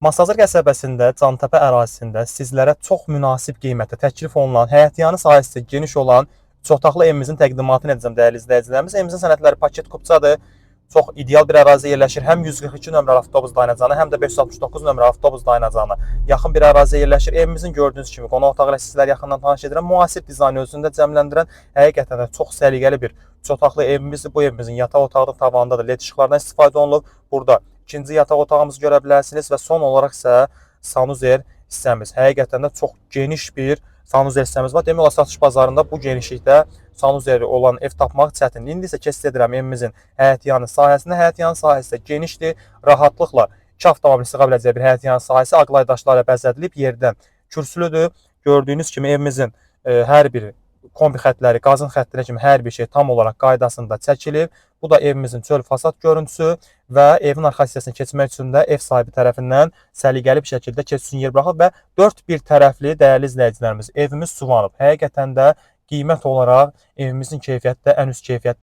Masazır qəsəbəsində, Cantəpə ərazisində sizlərə çox münasib qiymətə təklif olunan, həyətyanı sahəsi geniş olan çoxotaqlı evimizin təqdimatını edəcəm dəyərli izləyicilərimiz. Evimizin sənədləri paket kupçadır. Çox ideal bir əraziyə yerləşir. Həm 142 nömrəli avtobus dayanacağına, həm də 569 nömrəli avtobus dayanacağına yaxın bir əraziyə yerləşir. Evimizin gördüyünüz kimi qonaq otağı ilə sizləri yaxından tanış edirəm. Müasir dizaynı özündə cəmləndirən, həqiqətən də çox səliqəli bir çoxotaqlı evimizdir. Bu evimizin yataq otağı da tavanında da LED işıqlardan istifadə olunub. Burada İkinci yataq otağımızı görə bilərsiniz və son olaraq isə sanuzel hissəmiz. Həqiqətən də çox geniş bir sanuzel hissəmiz var. Demək olar satış bazarında bu genişlikdə sanuzeli olan ev tapmaq çətindir. İndi isə keçid edirəm evimizin həyətyanı sahəsinə. Həyətyanı sahəsi də genişdir. Rahatlıqla 2 avtomobil sığa biləcəyi bir həyətyanı sahəsi ağlay daşlarla bəzədilib yerdən kürsülüdür. Gördüyünüz kimi evimizin hər biri kombi xətləri, qazın xətləri kimi hər bir şey tam olaraq qaydasında çəkilib. Bu da evimizin çöl fasad görüntüsü və evin arxa hissəsinə keçmək üçün də ev sahibi tərəfindən səliqəli bir şəkildə keçid üçün yer buraxılıb və 4 bir tərəfli dəyərli izləyicilərimiz evimiz suvanıb. Həqiqətən də qiymət olaraq evimizin keyfiyyəti də ən üst keyfiyyət.